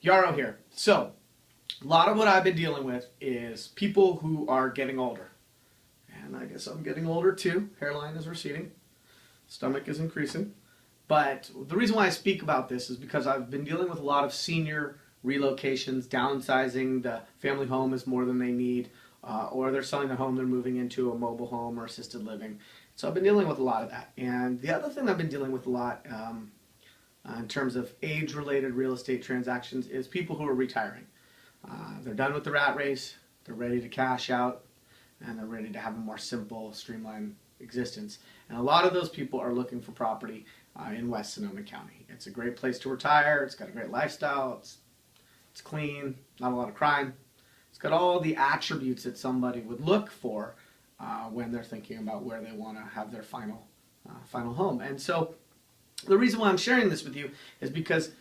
Yarrow here. So, a lot of what I've been dealing with is people who are getting older. And I guess I'm getting older too. Hairline is receding. Stomach is increasing. But the reason why I speak about this is because I've been dealing with a lot of senior relocations, downsizing, the family home is more than they need, or they're selling their home, they're moving into a mobile home or assisted living. So I've been dealing with a lot of that. And the other thing I've been dealing with a lot in terms of age-related real estate transactions is people who are retiring. They're done with the rat race, they're ready to cash out, and they're ready to have a more simple, streamlined existence. And a lot of those people are looking for property in West Sonoma County. It's a great place to retire, it's got a great lifestyle, it's clean, not a lot of crime. It's got all the attributes that somebody would look for when they're thinking about where they want to have their final home. And so the reason why I'm sharing this with you is because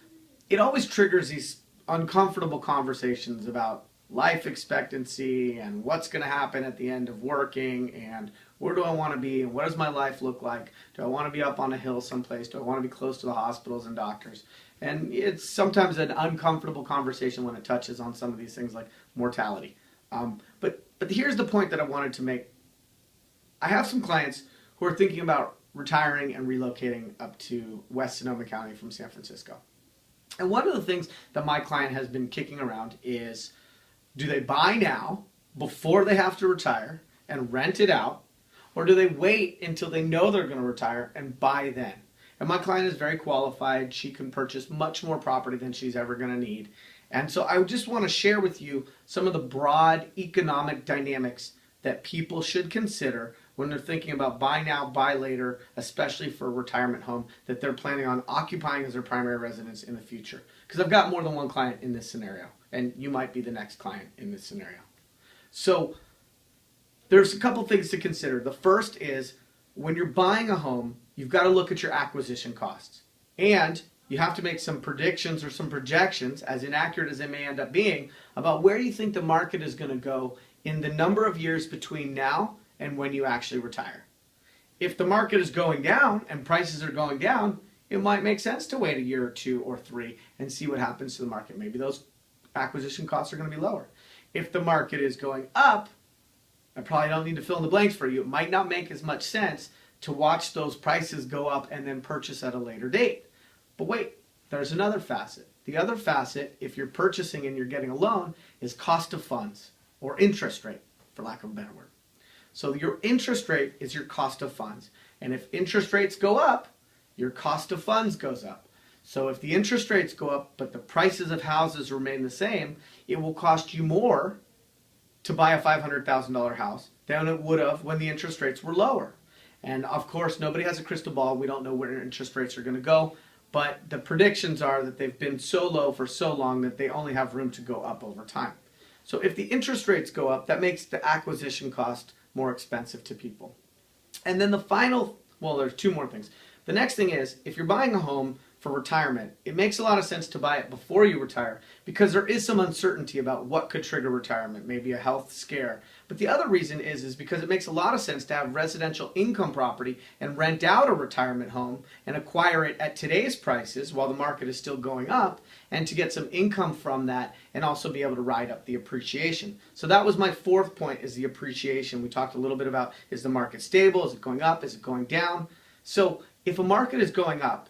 it always triggers these uncomfortable conversations about life expectancy and what's going to happen at the end of working and where do I want to be and what does my life look like? Do I want to be up on a hill someplace? Do I want to be close to the hospitals and doctors? And it's sometimes an uncomfortable conversation when it touches on some of these things like mortality. But here's the point that I wanted to make. I have some clients who are thinking about retiring and relocating up to West Sonoma County from San Francisco. And one of the things that my client has been kicking around is, do they buy now before they have to retire and rent it out, or do they wait until they know they're going to retire and buy then? And my client is very qualified. She can purchase much more property than she's ever going to need. And so I just want to share with you some of the broad economic dynamics that people should consider when they're thinking about buy now, buy later, especially for a retirement home that they're planning on occupying as their primary residence in the future. Because I've got more than one client in this scenario, and you might be the next client in this scenario. So there's a couple things to consider. The first is when you're buying a home, you've got to look at your acquisition costs. And you have to make some predictions or some projections, as inaccurate as they may end up being, about where you think the market is going to go in the number of years between now and when you actually retire. If the market is going down and prices are going down, it might make sense to wait a year or two or three and see what happens to the market. Maybe those acquisition costs are going to be lower. If the market is going up, I probably don't need to fill in the blanks for you. It might not make as much sense to watch those prices go up and then purchase at a later date. But wait, there's another facet. The other facet, if you're purchasing and you're getting a loan, is cost of funds, or interest rate, for lack of a better word. So your interest rate is your cost of funds. And if interest rates go up, your cost of funds goes up. So if the interest rates go up, but the prices of houses remain the same, it will cost you more to buy a $500,000 house than it would have when the interest rates were lower. And of course, nobody has a crystal ball. We don't know where interest rates are going to go. But the predictions are that they've been so low for so long that they only have room to go up over time. So if the interest rates go up, that makes the acquisition cost more expensive to people. And then the final, well, there's two more things. The next thing is, if you're buying a home for retirement, it makes a lot of sense to buy it before you retire because there is some uncertainty about what could trigger retirement, maybe a health scare. But the other reason is because it makes a lot of sense to have residential income property and rent out a retirement home and acquire it at today's prices while the market is still going up, and to get some income from that and also be able to ride up the appreciation. So that was my fourth point, is the appreciation. We talked a little bit about, is the market stable? Is it going up? Is it going down? So if a market is going up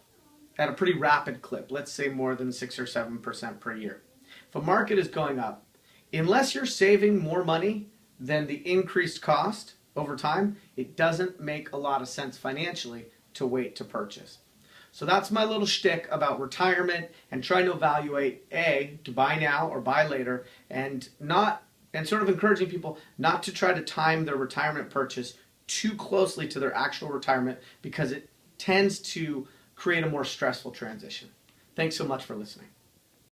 at a pretty rapid clip, let's say more than 6 or 7% per year. If a market is going up, unless you're saving more money than the increased cost over time, it doesn't make a lot of sense financially to wait to purchase. So that's my little shtick about retirement and trying to evaluate, A, to buy now or buy later, and sort of encouraging people not to try to time their retirement purchase too closely to their actual retirement because it tends to create a more stressful transition. Thanks so much for listening.